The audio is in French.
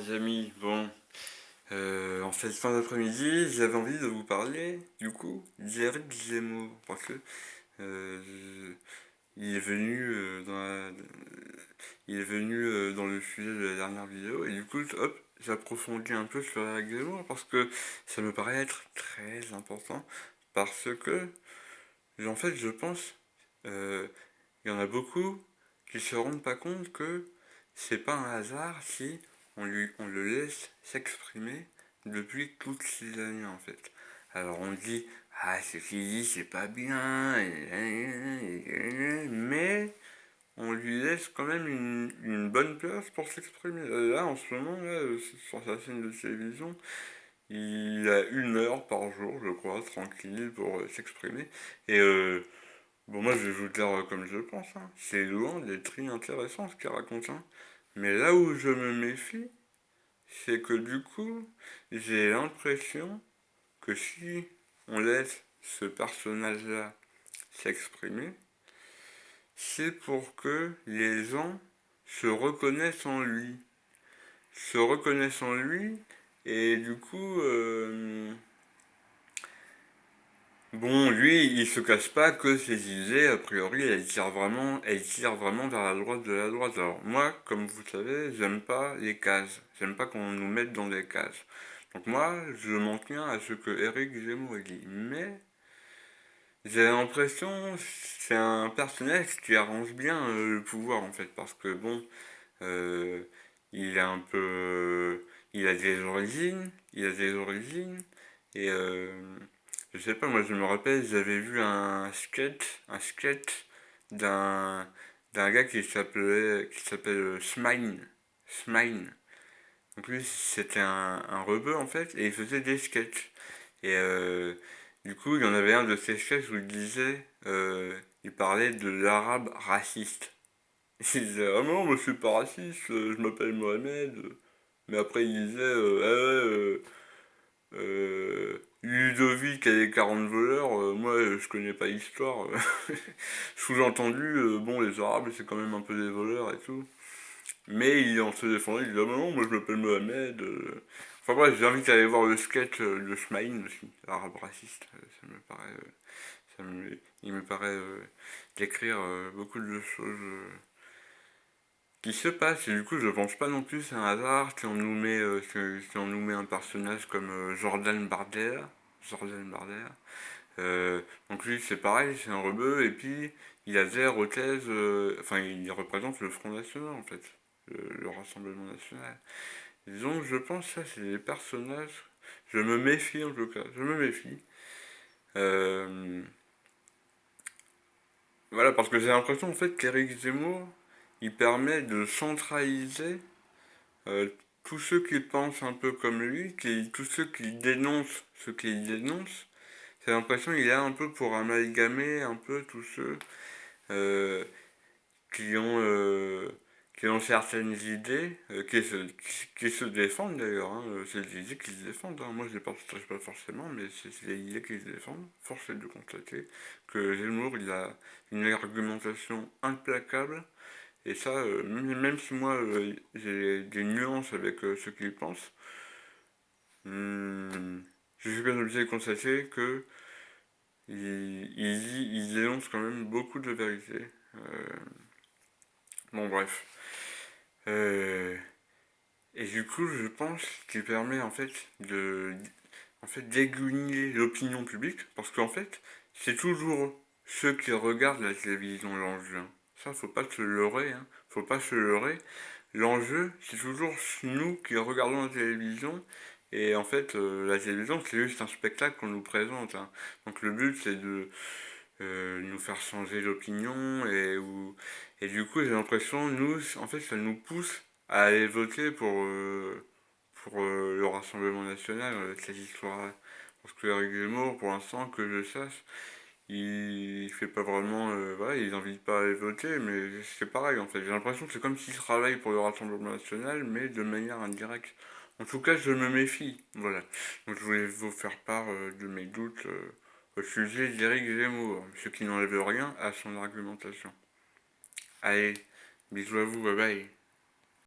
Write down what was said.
les amis, bon, en fait, fin d'après-midi, j'avais envie de vous parler, du coup, d'Éric Zemmour, parce que euh, il est venu il est venu dans le sujet de la dernière vidéo, et du coup, hop, j'approfondis un peu sur Éric Zemmour, parce que ça me paraît être très important, parce que, en fait, je pense, euh, il y en a beaucoup qui se rendent pas compte que c'est pas un hasard si on le laisse s'exprimer depuis toutes ces années en fait. Alors on dit ah ce qu'il dit c'est pas bien, mais on lui laisse quand même une bonne place pour s'exprimer. Là en ce moment là, sur sa chaîne de télévision, il a 1 heure par jour je crois tranquille pour s'exprimer et bon, moi je vais vous le dire comme je pense, hein. C'est loin d'être inintéressant ce qu'il raconte, hein. Mais là où je me méfie, c'est que du coup, j'ai l'impression que si on laisse ce personnage-là s'exprimer, c'est pour que les gens se reconnaissent en lui. Se reconnaissent en lui, et du coup, bon, lui, il se cache pas que ses idées, a priori, elles tirent vraiment vers la droite de la droite. Alors, moi, comme vous savez, j'aime pas les cases. J'aime pas qu'on nous mette dans des cases. Donc moi, je m'en tiens à ce que Eric Zemmour dit. Mais, j'ai l'impression, c'est un personnage qui arrange bien le pouvoir, en fait. Parce que, bon, euh, il est un peu... il a des origines, et je sais pas, moi je me rappelle, j'avais vu un sketch d'un d'un gars qui s'appelle Smine. Donc lui c'était un rebeu en fait, et il faisait des sketchs. Et du coup il y en avait un de ces sketchs où il disait, il parlait de l'arabe raciste. Il disait ah non moi je suis pas raciste, je m'appelle Mohamed. Mais après il disait Ludovic et les 40 voleurs, moi je connais pas l'histoire. Sous-entendu, bon les arabes c'est quand même un peu des voleurs et tout. Mais il en se défendait, il disait ah bah non moi je m'appelle Mohamed. Enfin bref, j'invite à aller voir le sketch de Schmain aussi, l'arabe raciste. Ça me paraît, il me paraît décrire beaucoup de choses qui se passent. Et du coup je pense pas non plus c'est un hasard si on nous met, si on nous met un personnage comme Jordan Bardella. Jordan Bardella. Donc lui c'est pareil, c'est un rebeu et puis il adhère aux thèses, enfin il représente le Front National en fait, le Rassemblement National. Disons je pense que ça c'est des personnages, je me méfie en tout cas, je me méfie. Euh, voilà parce que j'ai l'impression en fait qu'Éric Zemmour il permet de centraliser euh, tous ceux qui pensent un peu comme lui, tous ceux qui dénoncent ce qu'il dénonce. J'ai l'impression qu'il est là un peu pour amalgamer un peu tous ceux euh, qui ont euh, qui ont certaines idées qui se défendent d'ailleurs, hein, c'est des idées qui se défendent, hein. Moi je les partage pas forcément mais c'est des idées qui se défendent. Force est de constater que Zemmour il a une argumentation implacable et ça même si moi j'ai des nuances avec ce qu'il pense, je suis bien obligé de constater que il dénonce quand même beaucoup de vérité. Euh, bon bref. Euh, et du coup, je pense qu'il permet en fait, d'aiguiller l'opinion publique, parce qu'en fait, c'est toujours ceux qui regardent la télévision l'enjeu, hein. Ça, faut pas se leurrer, hein. Faut pas se leurrer. L'enjeu, c'est toujours nous qui regardons la télévision. Et en fait, la télévision, c'est juste un spectacle qu'on nous présente, hein. Donc le but, c'est de nous faire changer d'opinion et du coup j'ai l'impression nous en fait ça nous pousse à aller voter pour le Rassemblement National, cette histoire-là. Parce que Eric Zemmour, pour l'instant, que je sache, il fait pas vraiment. Voilà, il n'invite pas à aller voter, mais c'est pareil en fait. J'ai l'impression que c'est comme s'il travaille pour le Rassemblement National, mais de manière indirecte. En tout cas, je me méfie. Voilà. Donc je voulais vous faire part de mes doutes au sujet d'Éric Zemmour, ce qui n'enlève rien à son argumentation. Allez, bisous à vous, bye bye.